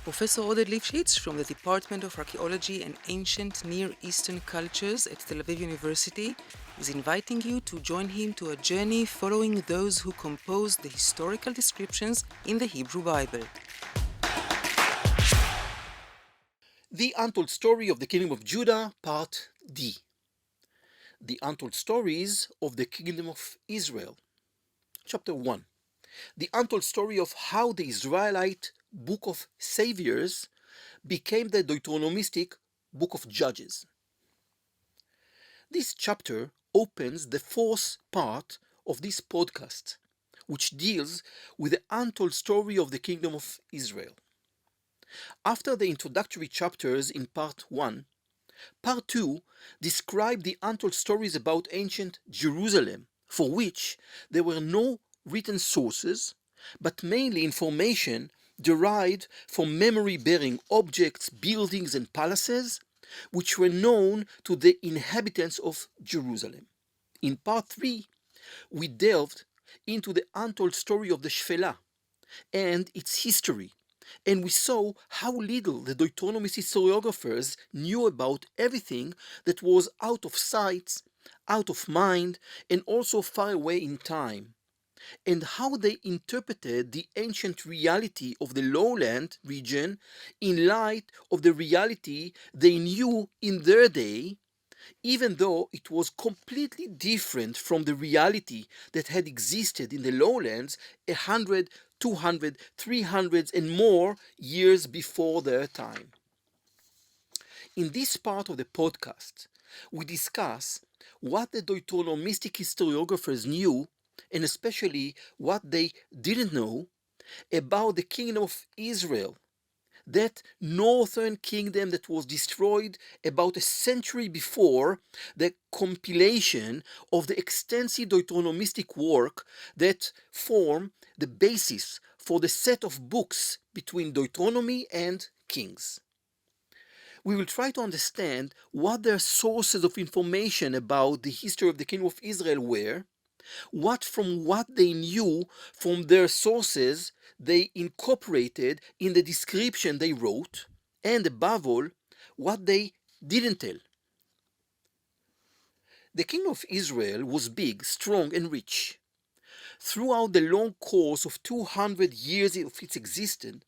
Professor Oded Lifshitz from the Department of Archaeology and Ancient Near Eastern Cultures at Tel Aviv University is inviting you to join him to a journey following those who composed the historical descriptions in the Hebrew Bible. The Untold Story of the Kingdom of Judah, Part D. The Untold Stories of the Kingdom of Israel. Chapter 1. The Untold Story of how the Israelite Book of Saviors became the Deuteronomistic Book of Judges. This chapter opens the fourth part of this podcast, which deals with the untold story of the Kingdom of Israel. After the introductory chapters in Part 1, Part 2 described the untold stories about ancient Jerusalem, for which there were no written sources, but mainly information derived from memory-bearing objects, buildings, and palaces, which were known to the inhabitants of Jerusalem. In Part 3, we delved into the untold story of the Shephelah and its history, and we saw how little the Deuteronomist historiographers knew about everything that was out of sight, out of mind, and also far away in time, and how they interpreted the ancient reality of the lowland region in light of the reality they knew in their day, even though it was completely different from the reality that had existed in the lowlands 100, 200, 300 and more years before their time. In this part of the podcast, we discuss what the Deuteronomistic historiographers knew, and especially what they didn't know, about the Kingdom of Israel, that northern kingdom that was destroyed about a century before the compilation of the extensive Deuteronomistic work that form the basis for the set of books between Deuteronomy and Kings. We will try to understand what their sources of information about the history of the Kingdom of Israel were, what they knew from their sources they incorporated in the description they wrote, and above all, what they didn't tell. The Kingdom of Israel was big, strong, and rich. Throughout the long course of 200 years of its existence,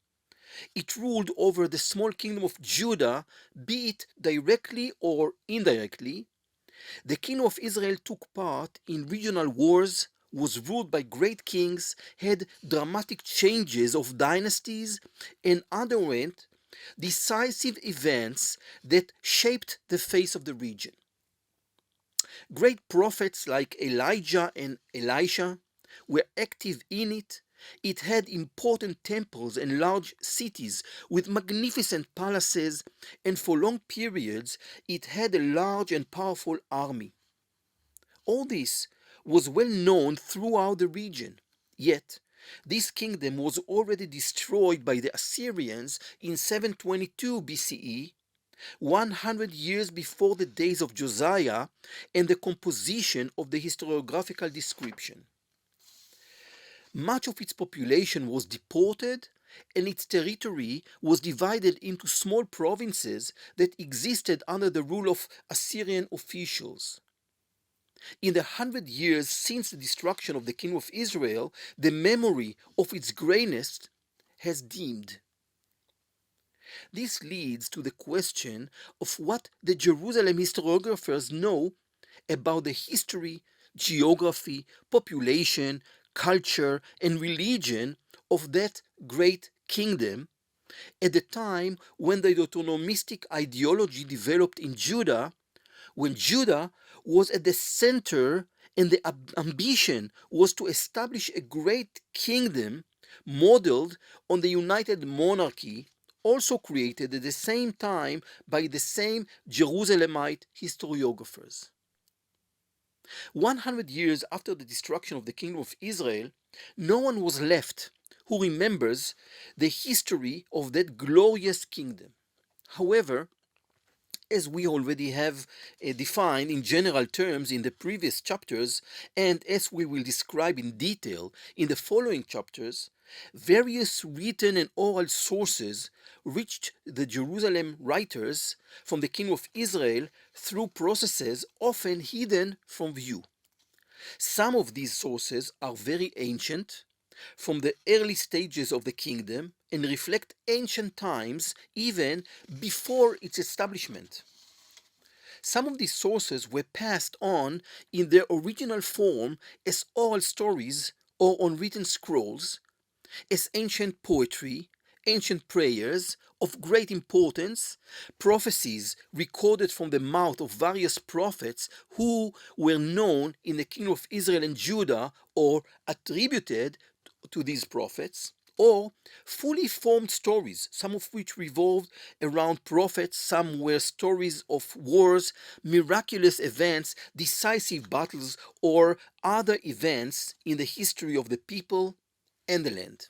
it ruled over the small kingdom of Judah, be it directly or indirectly. The Kingdom of Israel took part in regional wars, was ruled by great kings, had dramatic changes of dynasties, and underwent decisive events that shaped the face of the region. Great prophets like Elijah and Elisha were active in it. It had important temples and large cities with magnificent palaces, and for long periods it had a large and powerful army. All this was well known throughout the region, yet this kingdom was already destroyed by the Assyrians in 722 BCE, 100 years before the days of Josiah and the composition of the historiographical description. Much of its population was deported, and its territory was divided into small provinces that existed under the rule of Assyrian officials. In the 100 years since the destruction of the Kingdom of Israel, the memory of its greatness has dimmed. This leads to the question of what the Jerusalem historiographers know about the history, geography, population, culture, and religion of that great kingdom at the time when the Deuteronomistic ideology developed in Judah, when Judah was at the center and the ambition was to establish a great kingdom modeled on the united monarchy, also created at the same time by the same Jerusalemite historiographers. 100 years after the destruction of the Kingdom of Israel, no one was left who remembers the history of that glorious kingdom. However, as we already have defined in general terms in the previous chapters, and as we will describe in detail in the following chapters, Various written and oral sources reached the Jerusalem writers from the Kingdom of Israel through processes often hidden from view. Some of these sources are very ancient, from the early stages of the kingdom, and reflect ancient times even before its establishment. Some of these sources were passed on in their original form as oral stories or on written scrolls, as ancient poetry, ancient prayers of great importance, prophecies recorded from the mouth of various prophets who were known in the kingdom of Israel and Judah or attributed to these prophets, or fully formed stories, some of which revolved around prophets, some were stories of wars, miraculous events, decisive battles, or other events in the history of the people and the land.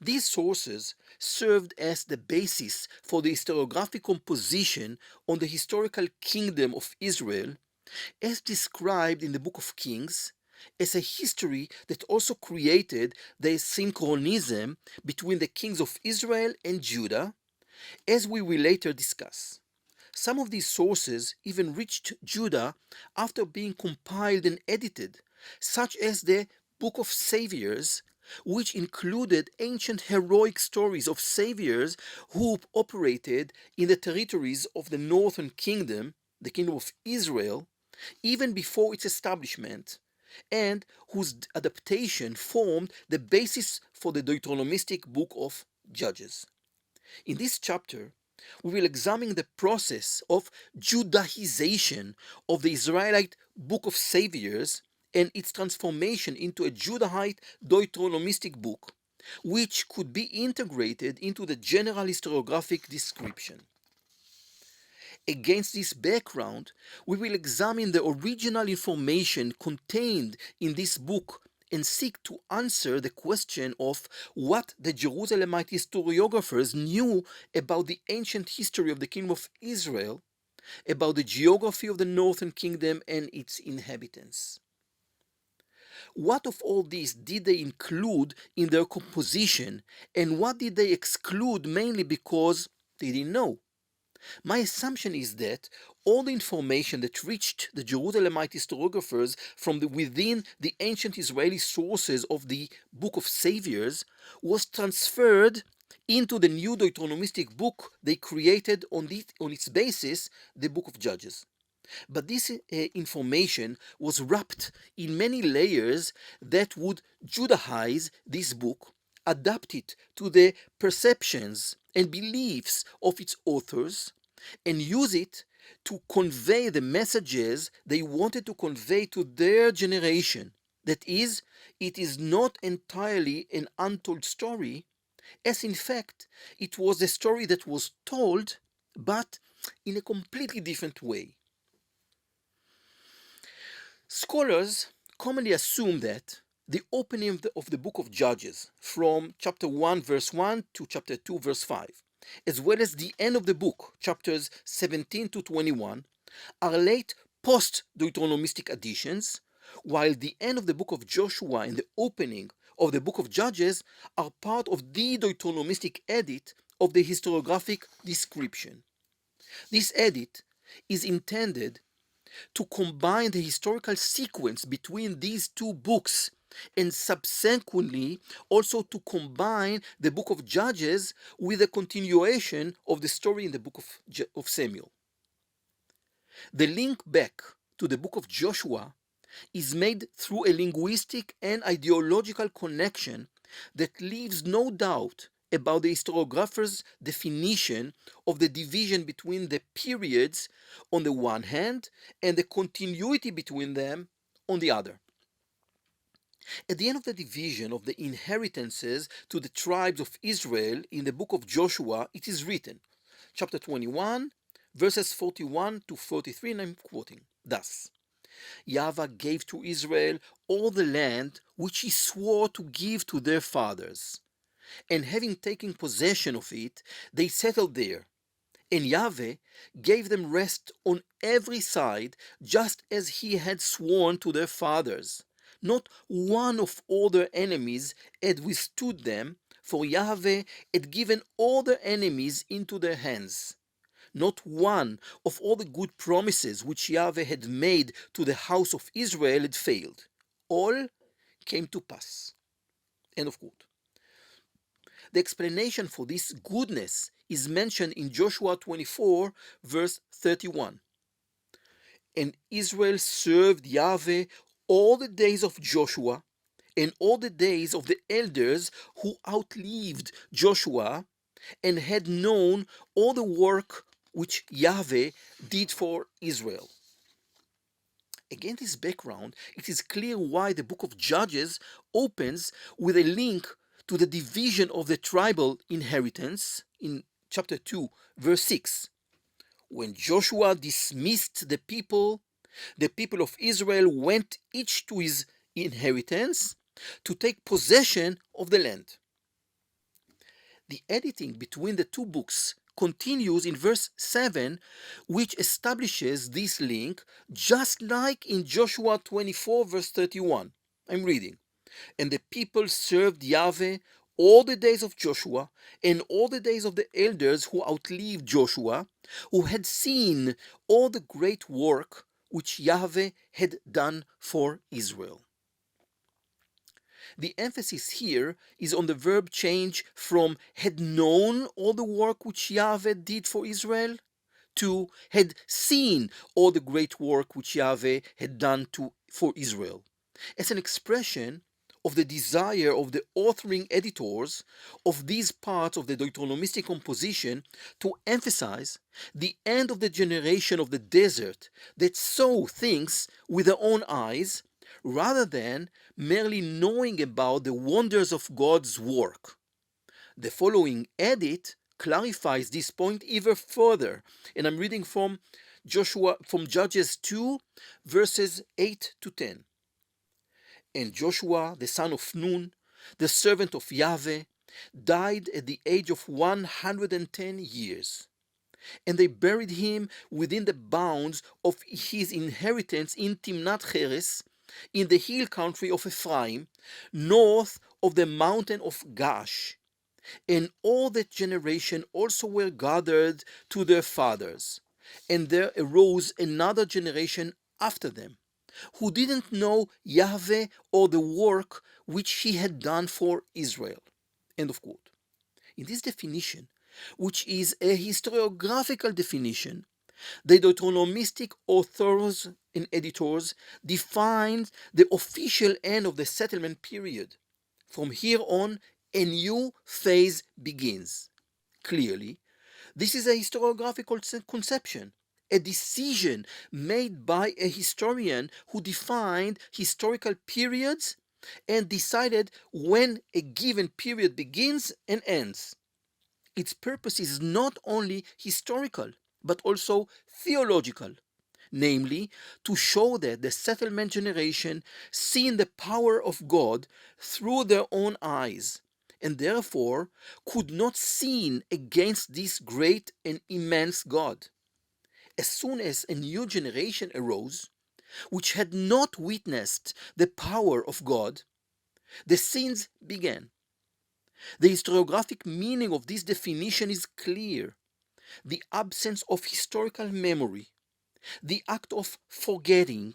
These sources served as the basis for the historiographic composition on the historical kingdom of Israel, as described in the Book of Kings, as a history that also created the synchronism between the kings of Israel and Judah, as we will later discuss. Some of these sources even reached Judah after being compiled and edited, such as the Book of Saviors, which included ancient heroic stories of saviors who operated in the territories of the northern kingdom, the kingdom of Israel, even before its establishment, and whose adaptation formed the basis for the Deuteronomistic book of Judges. In this chapter, we will examine the process of Judaization of the Israelite Book of Saviors and its transformation into a Judahite Deuteronomistic book, which could be integrated into the general historiographic description. Against this background, we will examine the original information contained in this book and seek to answer the question of what the Jerusalemite historiographers knew about the ancient history of the Kingdom of Israel, about the geography of the northern kingdom and its inhabitants. What of all this did they include in their composition, and what did they exclude mainly because they didn't know? My assumption is that all the information that reached the Jerusalemite historiographers from within the ancient Israeli sources of the Book of Saviors was transferred into the new Deuteronomistic book they created on its basis, the Book of Judges. But this information was wrapped in many layers that would Judahize this book, adapt it to the perceptions and beliefs of its authors, and use it to convey the messages they wanted to convey to their generation. That is, it is not entirely an untold story, as in fact it was a story that was told, but in a completely different way. Scholars commonly assume that the opening of the book of Judges, from chapter 1 verse 1 to chapter 2 verse 5, as well as the end of the book, chapters 17 to 21, are late post-Deuteronomistic additions, while the end of the book of Joshua and the opening of the book of Judges are part of the Deuteronomistic edit of the historiographic description. This edit is intended to combine the historical sequence between these two books and subsequently also to combine the book of Judges with a continuation of the story in the book of Samuel. The link back to the book of Joshua is made through a linguistic and ideological connection that leaves no doubt about the historiographer's definition of the division between the periods on the one hand and the continuity between them on the other. At the end of the division of the inheritances to the tribes of Israel in the book of Joshua, it is written, chapter 21, verses 41 to 43, and I'm quoting, thus, Yahweh gave to Israel all the land which he swore to give to their fathers. And having taken possession of it, they settled there. And Yahweh gave them rest on every side, just as he had sworn to their fathers. Not one of all their enemies had withstood them, for Yahweh had given all their enemies into their hands. Not one of all the good promises which Yahweh had made to the house of Israel had failed. All came to pass. End of quote. The explanation for this goodness is mentioned in Joshua 24, verse 31. And Israel served Yahweh all the days of Joshua and all the days of the elders who outlived Joshua and had known all the work which Yahweh did for Israel. Against this background, it is clear why the book of Judges opens with a link to the division of the tribal inheritance in chapter 2, verse 6. When Joshua dismissed the people of Israel went each to his inheritance to take possession of the land. The editing between the two books continues in verse 7, which establishes this link just like in Joshua 24, verse 31. I'm reading. And the people served Yahweh all the days of Joshua and all the days of the elders who outlived Joshua, who had seen all the great work which Yahweh had done for Israel. The emphasis here is on the verb change from had known all the work which Yahweh did for Israel to had seen all the great work which Yahweh had done for Israel, as an expression of the desire of the authoring editors of these parts of the Deuteronomistic composition to emphasize the end of the generation of the desert that saw things with their own eyes rather than merely knowing about the wonders of God's work. The following edit clarifies this point even further, and I'm reading from Judges 2, verses 8 to 10. And Joshua, the son of Nun, the servant of Yahweh, died at the age of 110 years. And they buried him within the bounds of his inheritance in Timnath Heres, in the hill country of Ephraim, north of the mountain of Gash. And all that generation also were gathered to their fathers. And there arose another generation after them, who didn't know Yahweh or the work which he had done for Israel. End of quote. In this definition, which is a historiographical definition, the Deuteronomistic authors and editors defined the official end of the settlement period. From here on, a new phase begins. Clearly, this is a historiographical conception, a decision made by a historian who defined historical periods and decided when a given period begins and ends. Its purpose is not only historical, but also theological, namely, to show that the settlement generation seen the power of God through their own eyes, and therefore could not sin against this great and immense God. As soon as a new generation arose, which had not witnessed the power of God, the sins began. The historiographic meaning of this definition is clear. The absence of historical memory, the act of forgetting,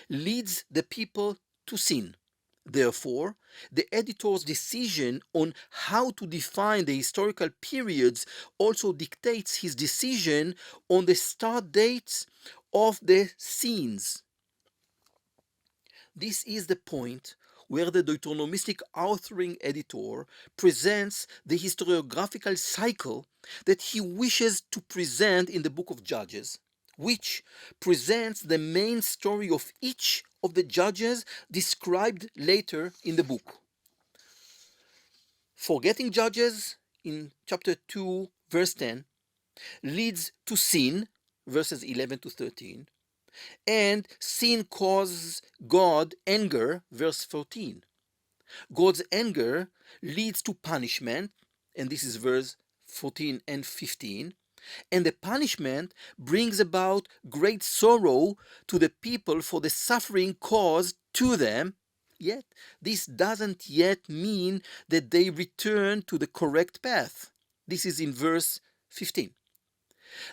leads the people to sin. Therefore, the editor's decision on how to define the historical periods also dictates his decision on the start dates of the scenes. This is the point where the Deuteronomistic authoring editor presents the historiographical cycle that he wishes to present in the book of Judges, which presents the main story of each of the judges described later in the book. Forgetting Judges in chapter 2, verse 10, leads to sin, verses 11 to 13, and sin causes God anger, verse 14. God's anger leads to punishment, and this is verse 14 and 15, and the punishment brings about great sorrow to the people for the suffering caused to them, Yet, this doesn't yet mean that they return to the correct path. This is in verse 15.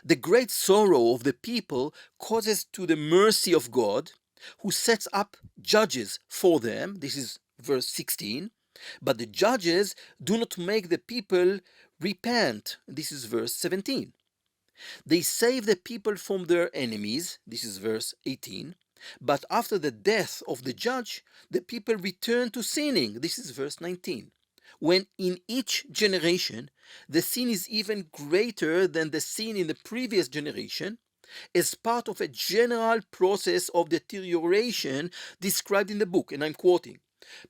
The great sorrow of the people causes to the mercy of God, who sets up judges for them. This is verse 16. But the judges do not make the people repent. This is verse 17. They save the people from their enemies. This is verse 18. But after the death of the judge, the people return to sinning. This is verse 19. When in each generation the sin is even greater than the sin in the previous generation, as part of a general process of deterioration described in the book, and I'm quoting,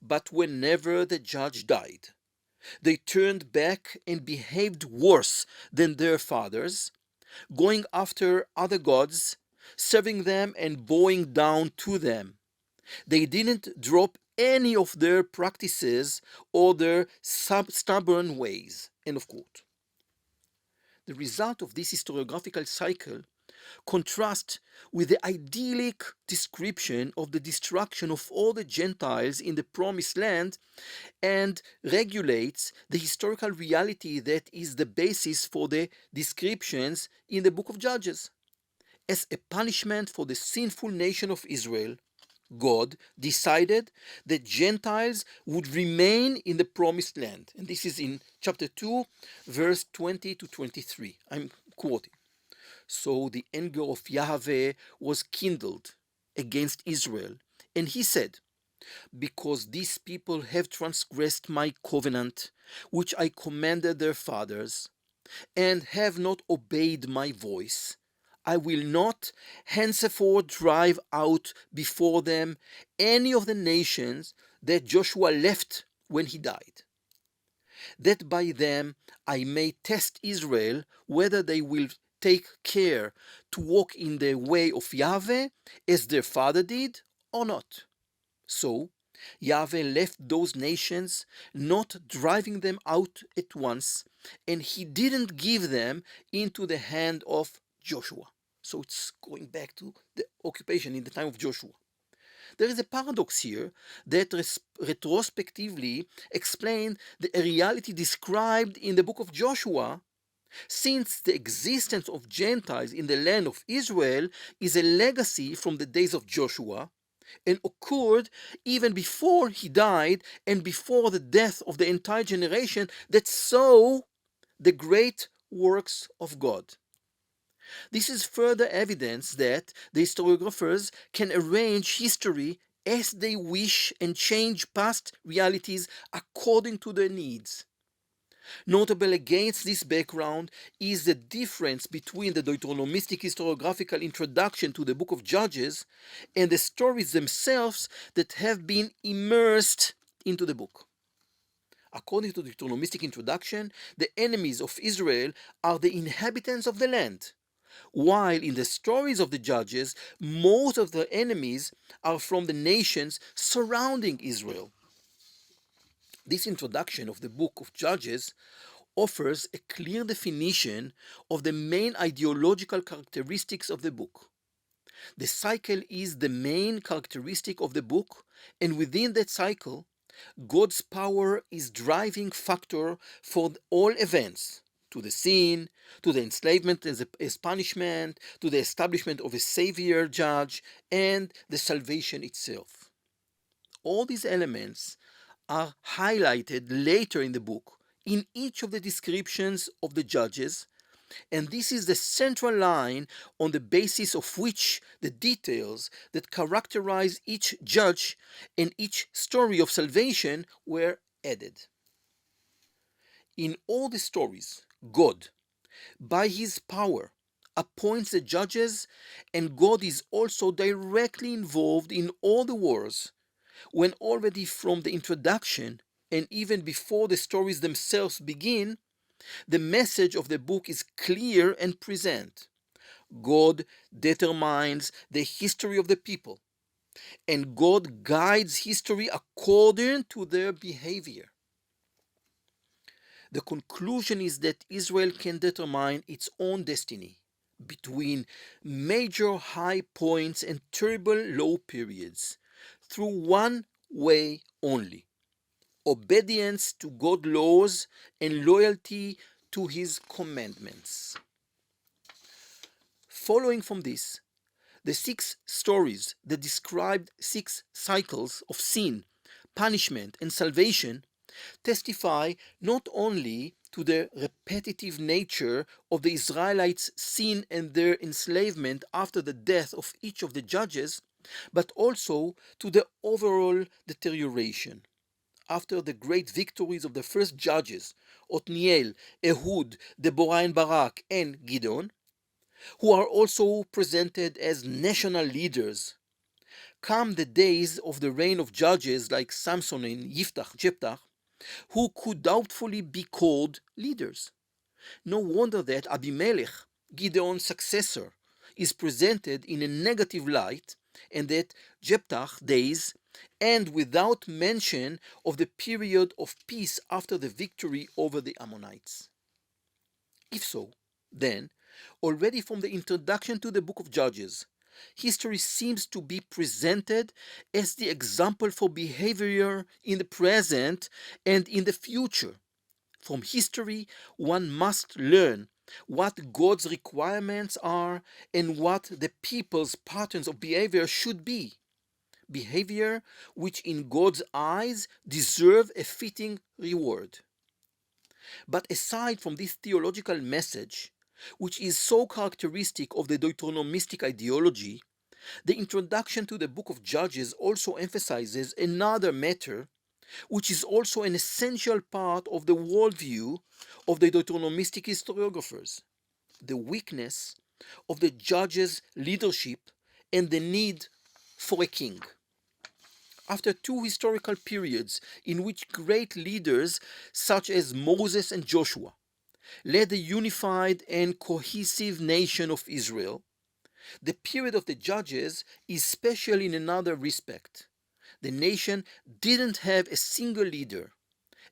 but whenever the judge died, they turned back and behaved worse than their fathers, going after other gods, serving them and bowing down to them. They didn't drop any of their practices or their stubborn ways. End of quote. The result of this historiographical cycle contrasts with the idyllic description of the destruction of all the Gentiles in the Promised Land and regulates the historical reality that is the basis for the descriptions in the book of Judges. As a punishment for the sinful nation of Israel, God decided that Gentiles would remain in the promised land. And this is in chapter 2, verse 20 to 23. I'm quoting. So the anger of Yahweh was kindled against Israel, and he said, because these people have transgressed my covenant, which I commanded their fathers, and have not obeyed my voice, I will not henceforth drive out before them any of the nations that Joshua left when he died, that by them I may test Israel whether they will take care to walk in the way of Yahweh as their father did or not. So Yahweh left those nations, not driving them out at once, and he didn't give them into the hand of Joshua. So it's going back to the occupation in the time of Joshua. There is a paradox here that retrospectively explains the reality described in the book of Joshua, since the existence of Gentiles in the land of Israel is a legacy from the days of Joshua and occurred even before he died and before the death of the entire generation that saw the great works of God. This is further evidence that the historiographers can arrange history as they wish and change past realities according to their needs. Notable against this background is the difference between the Deuteronomistic historiographical introduction to the book of Judges and the stories themselves that have been immersed into the book. According to the Deuteronomistic introduction, the enemies of Israel are the inhabitants of the land, while in the stories of the Judges, most of the enemies are from the nations surrounding Israel. This introduction of the book of Judges offers a clear definition of the main ideological characteristics of the book. The cycle is the main characteristic of the book, and within that cycle, God's power is driving factor for all events, to the sin, to the enslavement as punishment, to the establishment of a savior judge, and the salvation itself. All these elements are highlighted later in the book in each of the descriptions of the judges, and this is the central line on the basis of which the details that characterize each judge and each story of salvation were added. In all the stories, God, by his power, appoints the judges, and God is also directly involved in all the wars, when already from the introduction and even before the stories themselves begin, the message of the book is clear and present. God determines the history of the people, and God guides history according to their behavior. The conclusion is that Israel can determine its own destiny between major high points and terrible low periods through one way only: obedience to God's laws and loyalty to his commandments. Following from this, the 6 stories that described 6 cycles of sin, punishment, and salvation testify not only to the repetitive nature of the Israelites' sin and their enslavement after the death of each of the judges, but also to the overall deterioration. After the great victories of the first judges, Othniel, Ehud, Deborah and Barak, and Gideon, who are also presented as national leaders, come the days of the reign of judges like Samson and Jephthah, who could doubtfully be called leaders. No wonder that Abimelech, Gideon's successor, is presented in a negative light, and that Jephthah's days end without mention of the period of peace after the victory over the Ammonites. If so, then, already from the introduction to the book of Judges, history seems to be presented as the example for behavior in the present and in the future. From history, one must learn what God's requirements are and what the people's patterns of behavior should be. Behavior which in God's eyes deserve a fitting reward. But aside from this theological message, which is so characteristic of the Deuteronomistic ideology, the introduction to the book of Judges also emphasizes another matter, which is also an essential part of the worldview of the Deuteronomistic historiographers: the weakness of the judges' leadership and the need for a king. After 2 historical periods in which great leaders such as Moses and Joshua led the unified and cohesive nation of Israel, the period of the judges is special in another respect. The nation didn't have a single leader,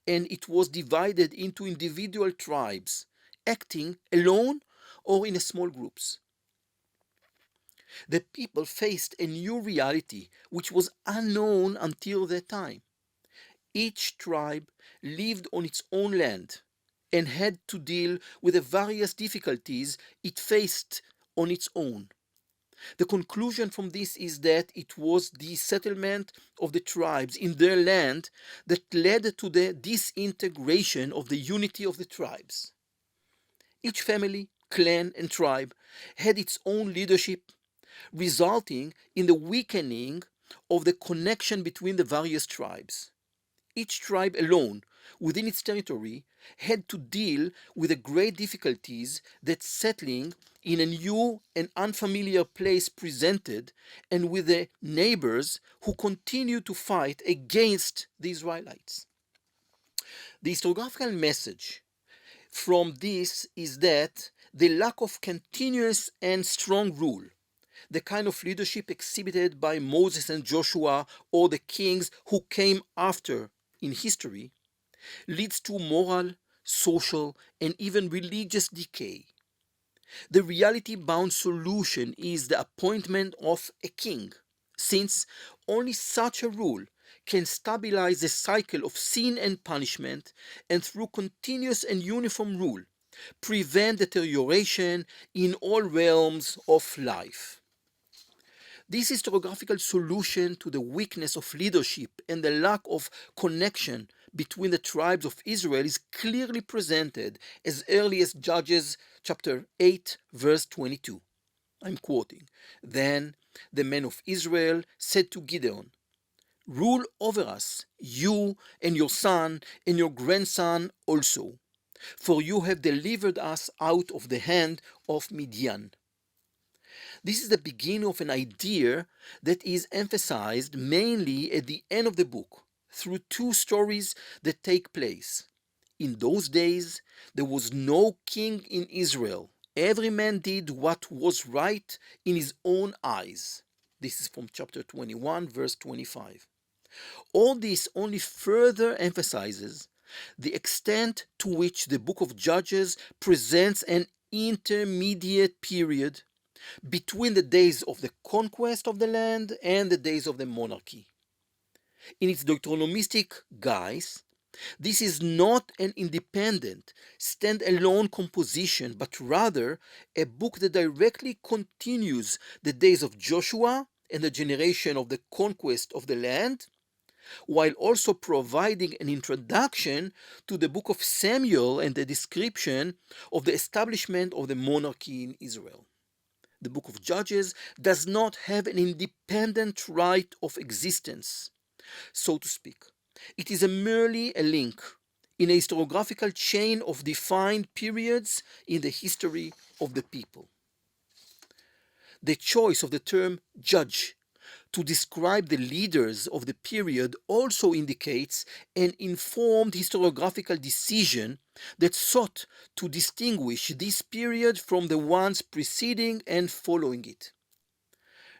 and it was divided into individual tribes, acting alone or in small groups. The people faced a new reality which was unknown until that time. Each tribe lived on its own land and had to deal with the various difficulties it faced on its own. The conclusion from this is that it was the settlement of the tribes in their land that led to the disintegration of the unity of the tribes. Each family, clan, and tribe had its own leadership, resulting in the weakening of the connection between the various tribes. Each tribe alone, within its territory, had to deal with the great difficulties that settling in a new and unfamiliar place presented, and with the neighbors who continued to fight against the Israelites. The historiographical message from this is that the lack of continuous and strong rule, the kind of leadership exhibited by Moses and Joshua or the kings who came after in history, leads to moral, social, and even religious decay. The reality-bound solution is the appointment of a king, since only such a rule can stabilize the cycle of sin and punishment, and through continuous and uniform rule, prevent deterioration in all realms of life. This historiographical solution to the weakness of leadership and the lack of connection between the tribes of Israel is clearly presented as early as Judges chapter 8, verse 22. I'm quoting, "Then the men of Israel said to Gideon, 'Rule over us, you and your son and your grandson also, for you have delivered us out of the hand of Midian.'" This is the beginning of an idea that is emphasized mainly at the end of the book through 2 stories that take place. In those days, there was no king in Israel. Every man did what was right in his own eyes. This is from chapter 21, verse 25. All this only further emphasizes the extent to which the book of Judges presents an intermediate period between the days of the conquest of the land and the days of the monarchy. in its Deuteronomistic guise, this is not an independent, stand-alone composition, but rather a book that directly continues the days of Joshua and the generation of the conquest of the land, while also providing an introduction to the book of Samuel and the description of the establishment of the monarchy in Israel. The book of Judges does not have an independent right of existence, so to speak. It is merely a link in a historiographical chain of defined periods in the history of the people. The choice of the term judge to describe the leaders of the period also indicates an informed historiographical decision that sought to distinguish this period from the ones preceding and following it.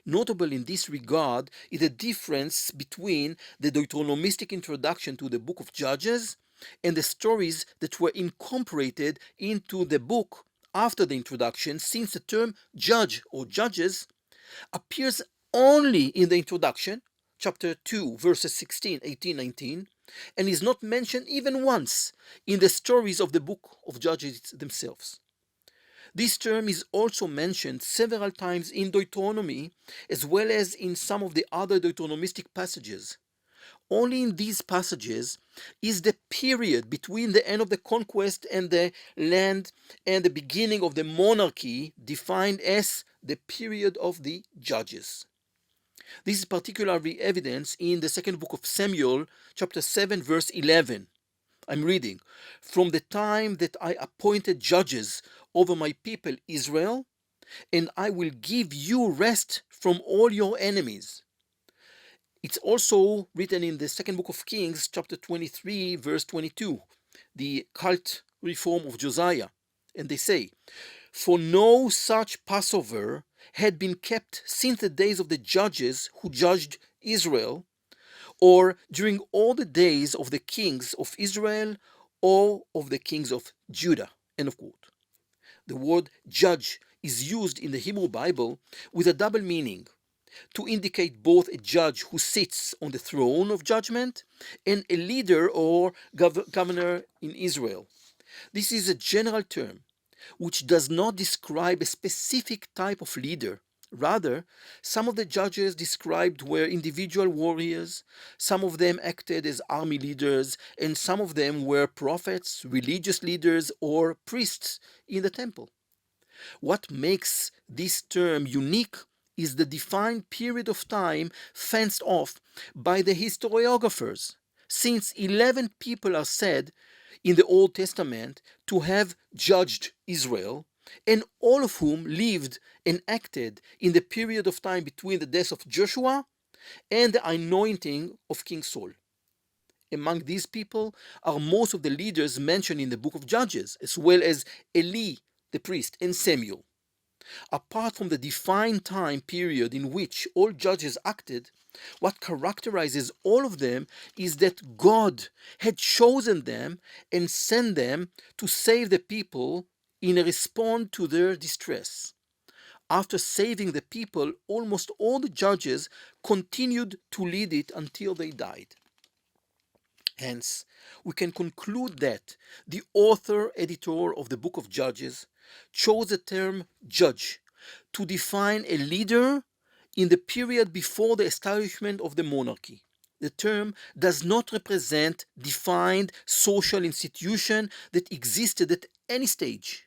Notable in this regard is the difference between the Deuteronomistic introduction to the book of Judges and the stories that were incorporated into the book after the introduction, since the term judge or judges appears only in the introduction, chapter 2, verses 16, 18, 19, and is not mentioned even once in the stories of the book of Judges themselves. This term is also mentioned several times in Deuteronomy, as well as in some of the other Deuteronomistic passages. Only in these passages is the period between the end of the conquest and the land and the beginning of the monarchy defined as the period of the judges. This is particularly evident in the second book of Samuel, chapter 7, verse 11. I'm reading, "From the time that I appointed judges over my people Israel, and I will give you rest from all your enemies." It's also written in the second book of Kings, chapter 23, verse 22, the cult reform of Josiah. And they say, "For no such Passover had been kept since the days of the judges who judged Israel, or during all the days of the kings of Israel or of the kings of Judah." End of quote. The word judge is used in the Hebrew Bible with a double meaning, to indicate both a judge who sits on the throne of judgment and a leader or governor in Israel. This is a general term which does not describe a specific type of leader. Rather, some of the judges described were individual warriors, some of them acted as army leaders, and some of them were prophets, religious leaders, or priests in the temple. What makes this term unique is the defined period of time fenced off by the historiographers, since 11 people are said in the Old Testament to have judged Israel, and all of whom lived and acted in the period of time between the death of Joshua and the anointing of King Saul. Among these people are most of the leaders mentioned in the book of Judges, as well as Eli, the priest, and Samuel. Apart from the defined time period in which all judges acted, what characterizes all of them is that God had chosen them and sent them to save the people in response to their distress. After saving the people, almost all the judges continued to lead it until they died. Hence, we can conclude that the author-editor of the book of Judges chose the term judge to define a leader in the period before the establishment of the monarchy. The term does not represent defined social institution that existed at any stage,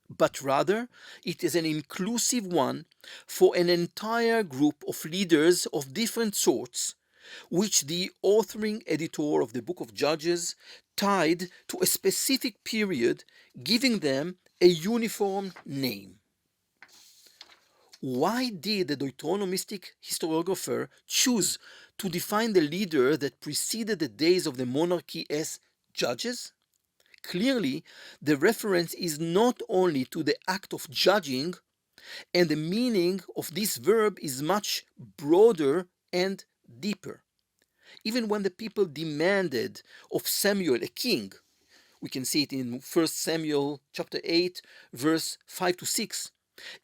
but rather it is an inclusive one for an entire group of leaders of different sorts, which the authoring editor of the book of Judges tied to a specific period, giving them a uniform name. Why did the Deuteronomistic historiographer choose to define the leader that preceded the days of the monarchy as judges? Clearly, the reference is not only to the act of judging, and the meaning of this verb is much broader and deeper. Even when the people demanded of Samuel a king, we can see it in 1 Samuel chapter 8, verse 5 to 6,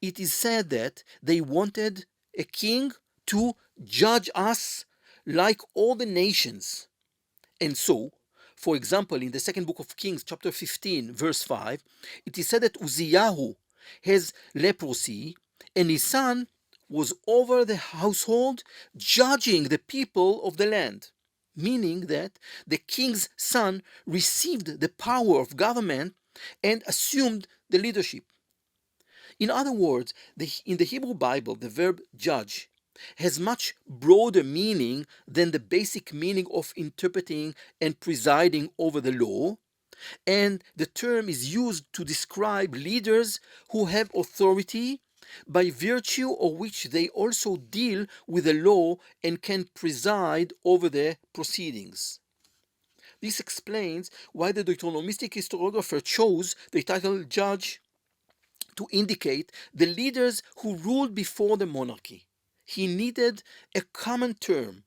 it is said that they wanted a king to judge us like all the nations. And so, for example, in the second book of Kings, chapter 15, verse 5, it is said that Uzziyahu has leprosy, and his son was over the household, judging the people of the land. Meaning that the king's son received the power of government and assumed the leadership. In other words, in the Hebrew Bible, the verb judge has much broader meaning than the basic meaning of interpreting and presiding over the law, and the term is used to describe leaders who have authority by virtue of which they also deal with the law and can preside over the proceedings. This explains why the Deuteronomistic historiographer chose the title judge to indicate the leaders who ruled before the monarchy. He needed a common term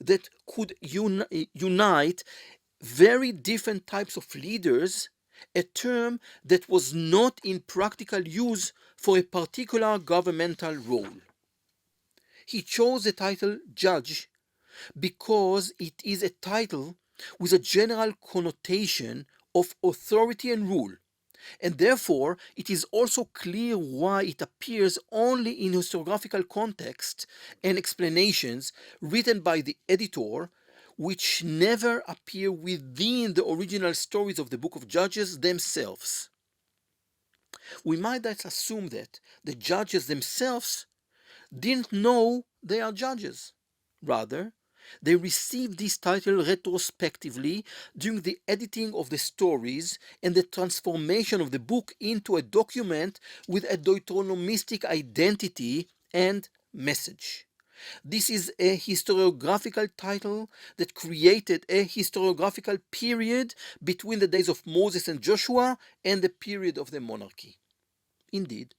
that could unite very different types of leaders, a term that was not in practical use for a particular governmental role. He chose the title judge because it is a title with a general connotation of authority and rule, and therefore it is also clear why it appears only in historiographical context and explanations written by the editor, which never appear within the original stories of the book of Judges themselves. We might thus assume that the judges themselves didn't know they are judges. Rather, they received this title retrospectively during the editing of the stories and the transformation of the book into a document with a Deuteronomistic identity and message. This is a historiographical title that created a historiographical period between the days of Moses and Joshua and the period of the monarchy. Indeed,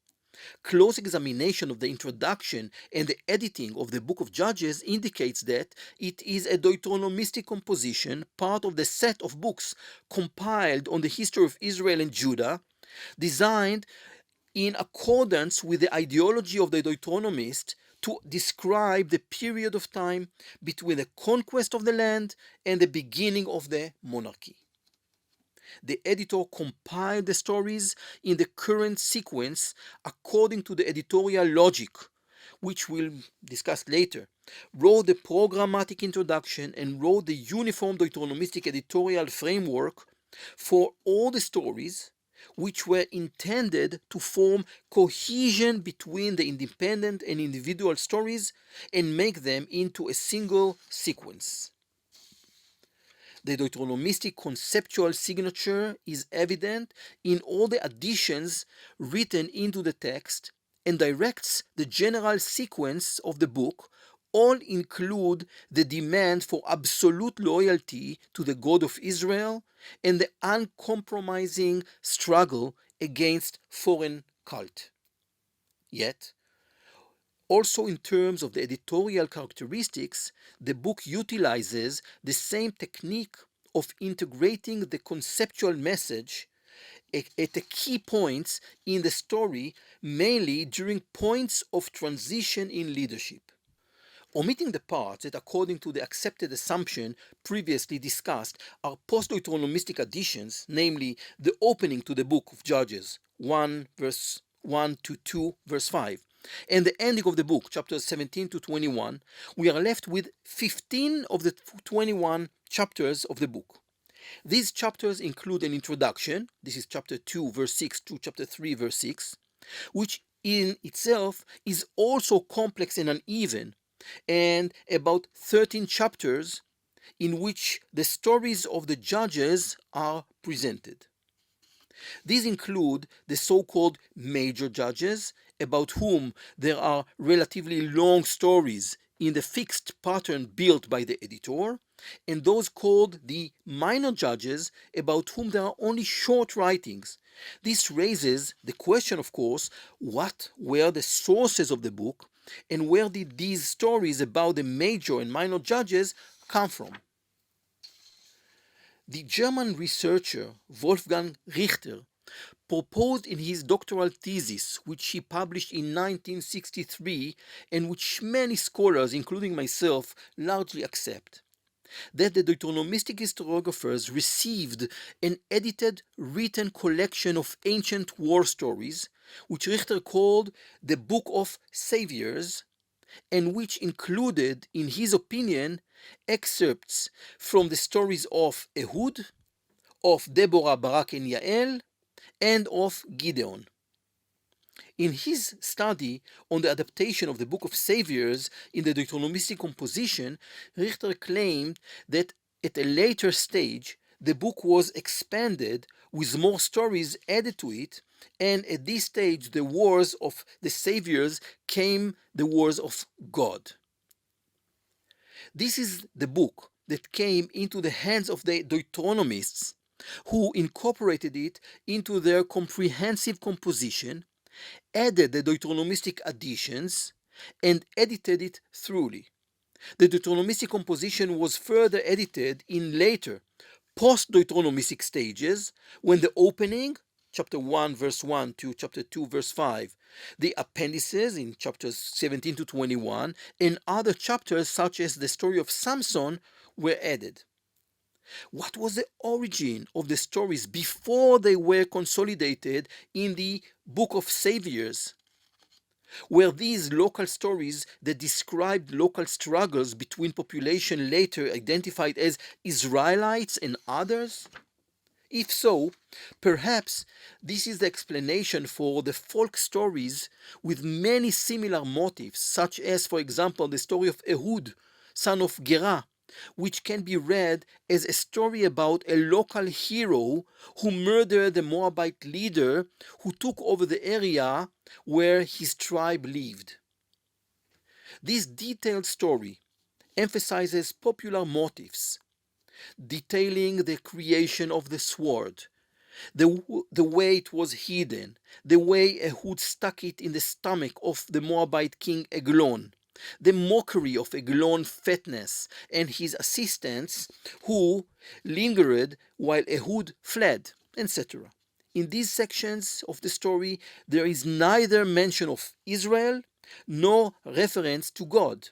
close examination of the introduction and the editing of the Book of Judges indicates that it is a Deuteronomistic composition, part of the set of books compiled on the history of Israel and Judah, designed in accordance with the ideology of the Deuteronomist to describe the period of time between the conquest of the land and the beginning of the monarchy. The editor compiled the stories in the current sequence according to the editorial logic, which we'll discuss later, wrote the programmatic introduction, and wrote the uniform Deuteronomistic editorial framework for all the stories, which were intended to form cohesion between the independent and individual stories and make them into a single sequence. The Deuteronomistic conceptual signature is evident in all the additions written into the text and directs the general sequence of the book. All include the demand for absolute loyalty to the God of Israel and the uncompromising struggle against foreign cult. Yet, also in terms of the editorial characteristics, the book utilizes the same technique of integrating the conceptual message at the key points in the story, mainly during points of transition in leadership. Omitting the parts that, according to the accepted assumption previously discussed, are post-Deuteronomistic additions, namely the opening to the book of Judges, 1 verse 1 to 2 verse 5, and the ending of the book, chapters 17 to 21, we are left with 15 of the 21 chapters of the book. These chapters include an introduction, this is chapter 2 verse 6 to chapter 3 verse 6, which in itself is also complex and uneven, and about 13 chapters in which the stories of the judges are presented. These include the so-called major judges, about whom there are relatively long stories in the fixed pattern built by the editor, and those called the minor judges, about whom there are only short writings. This raises the question, of course, what were the sources of the book, and where did these stories about the major and minor judges come from? The German researcher Wolfgang Richter proposed in his doctoral thesis, which he published in 1963 and which many scholars, including myself, largely accept, that the Deuteronomistic historiographers received an edited written collection of ancient war stories, which Richter called the Book of Saviors, and which included, in his opinion, excerpts from the stories of Ehud, of Deborah, Barak, and Yael, and of Gideon. In his study on the adaptation of the Book of Saviors in the Deuteronomistic composition, Richter claimed that at a later stage the book was expanded with more stories added to it, and at this stage the wars of the Saviors came the wars of God. This is the book that came into the hands of the Deuteronomists, who incorporated it into their comprehensive composition, added the Deuteronomistic additions, and edited it thoroughly. The Deuteronomistic composition was further edited in later, post-Deuteronomistic stages, when the opening, chapter 1 verse 1 to chapter 2 verse 5, the appendices in chapters 17 to 21, and other chapters such as the story of Samson were added. What was the origin of the stories before they were consolidated in the Book of Saviors? Were these local stories that described local struggles between population later identified as Israelites and others? If so, perhaps this is the explanation for the folk stories with many similar motifs, such as, for example, the story of Ehud, son of Gera, which can be read as a story about a local hero who murdered the Moabite leader who took over the area where his tribe lived. This detailed story emphasizes popular motifs, detailing the creation of the sword, the way it was hidden, the way Ehud stuck it in the stomach of the Moabite king Eglon, the mockery of Eglon's fatness and his assistants who lingered while Ehud fled, etc. In these sections of the story, there is neither mention of Israel nor reference to God.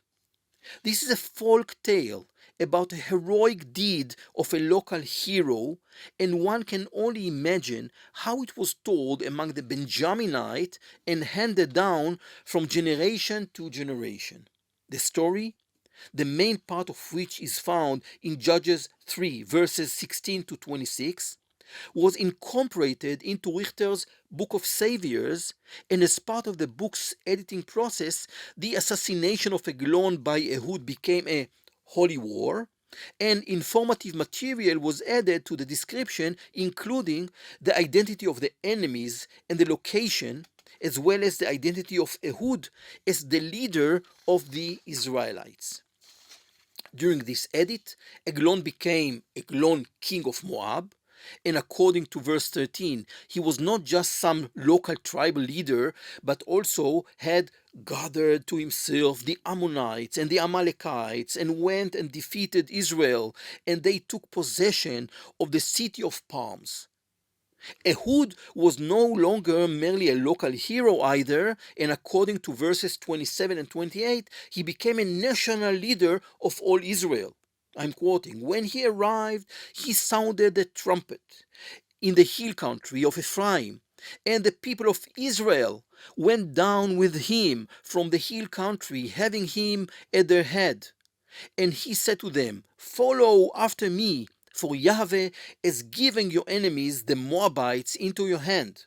This is a folk tale about a heroic deed of a local hero, and one can only imagine how it was told among the Benjaminite and handed down from generation to generation. The story, the main part of which is found in Judges 3 verses 16 to 26, was incorporated into Richter's Book of Saviors, and as part of the book's editing process, the assassination of Eglon by Ehud became a holy war, and informative material was added to the description, including the identity of the enemies and the location, as well as the identity of Ehud as the leader of the Israelites. During this edit, Eglon became Eglon, king of Moab, and according to verse 13, he was not just some local tribal leader, but also had gathered to himself the Ammonites and the Amalekites and went and defeated Israel, and they took possession of the city of palms. Ehud was no longer merely a local hero either, and according to verses 27 and 28, he became a national leader of all Israel. I'm quoting, when he arrived, he sounded the trumpet in the hill country of Ephraim, and the people of Israel went down with him from the hill country, having him at their head. And he said to them, follow after me, for Yahweh is giving your enemies, the Moabites, into your hand.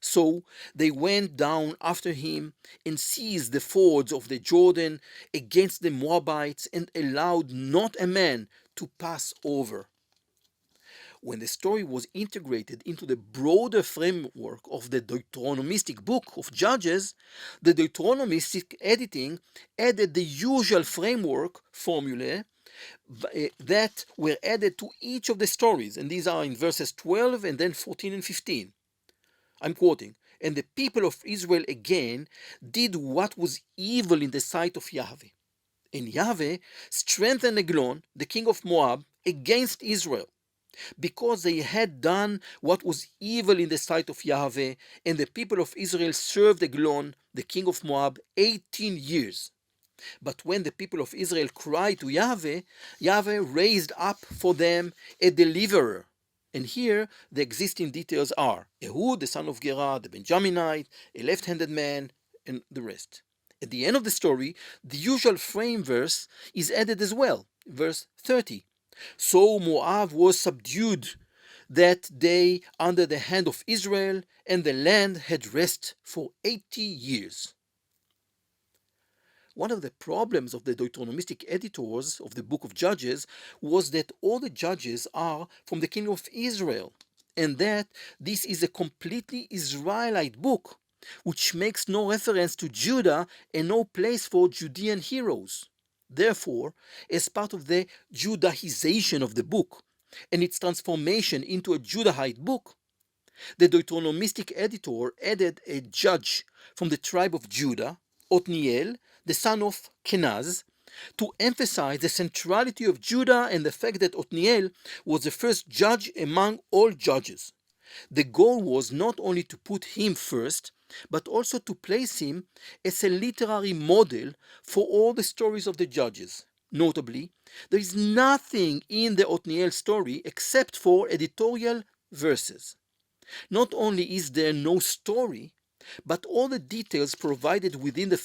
So they went down after him and seized the fords of the Jordan against the Moabites and allowed not a man to pass over. When the story was integrated into the broader framework of the Deuteronomistic book of Judges, the Deuteronomistic editing added the usual framework formulae that were added to each of the stories, and these are in verses 12 and then 14 and 15. I'm quoting, and the people of Israel again did what was evil in the sight of Yahweh. And Yahweh strengthened Eglon, the king of Moab, against Israel. because they had done what was evil in the sight of Yahweh, and the people of Israel served Eglon, the king of Moab, 18 years. But when the people of Israel cried to Yahweh, Yahweh raised up for them a deliverer. And here the existing details are Ehud, the son of Gera, the Benjaminite, a left-handed man, and the rest. At the end of the story, the usual frame verse is added as well, verse 30. So Moab was subdued that day under the hand of Israel, and the land had rest for 80 years. One of the problems of the Deuteronomistic editors of the book of Judges was that all the judges are from the kingdom of Israel, and that this is a completely Israelite book, which makes no reference to Judah and no place for Judean heroes. Therefore, as part of the Judaization of the book and its transformation into a Judahite book, the Deuteronomistic editor added a judge from the tribe of Judah, Othniel, the son of Kenaz, to emphasize the centrality of Judah and the fact that Othniel was the first judge among all judges. The goal was not only to put him first, but also to place him as a literary model for all the stories of the judges. Notably, there is nothing in the Othniel story except for editorial verses. Not only is there no story, but all the details provided within the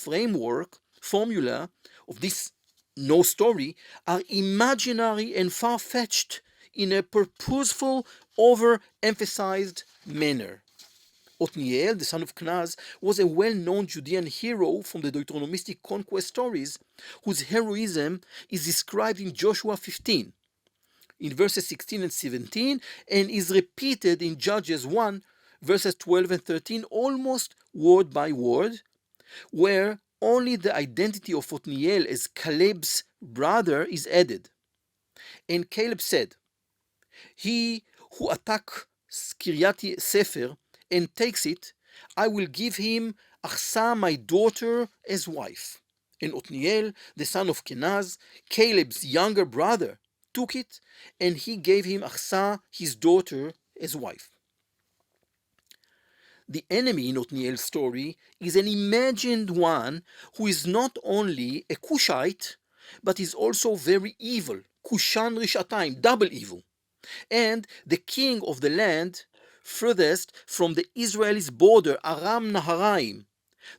formula of this no story are imaginary and far-fetched in a purposeful, overemphasized manner. Othniel, the son of Kenaz, was a well-known Judean hero from the Deuteronomistic conquest stories, whose heroism is described in Joshua 15, in verses 16 and 17, and is repeated in Judges 1, verses 12 and 13, almost word by word, where only the identity of Othniel as Caleb's brother is added. And Caleb said, "He who attacks Kiryat Sefer and takes it, I will give him Achsah, my daughter, as wife." And Othniel, the son of Kenaz, Caleb's younger brother, took it, and he gave him Achsah, his daughter, as wife. The enemy in Othniel's story is an imagined one who is not only a Cushite, but is also very evil, Kushan Rishatayim, double evil, and the king of the land furthest from the Israelis' border, Aram Naharaim.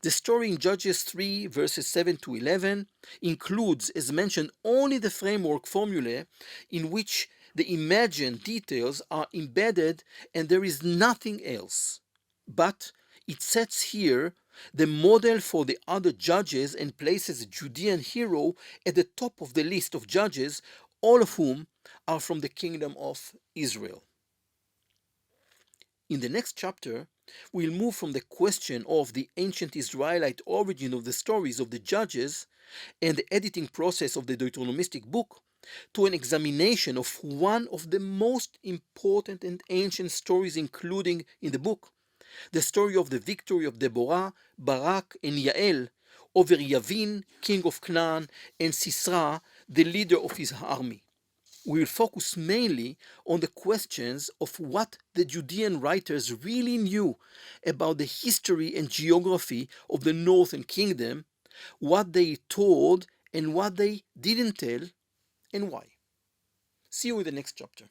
The story in Judges 3, verses 7 to 11, includes, as mentioned, only the framework formula in which the imagined details are embedded, and there is nothing else. But it sets here the model for the other judges and places a Judean hero at the top of the list of judges, all of whom are from the kingdom of Israel. In the next chapter, we'll move from the question of the ancient Israelite origin of the stories of the judges and the editing process of the Deuteronomistic book to an examination of one of the most important and ancient stories including in the book, the story of the victory of Deborah, Barak, and Yael over Yavin, king of Canaan, and Sisera, the leader of his army. We will focus mainly on the questions of what the Judean writers really knew about the history and geography of the northern kingdom, what they told and what they didn't tell, and why. See you in the next chapter.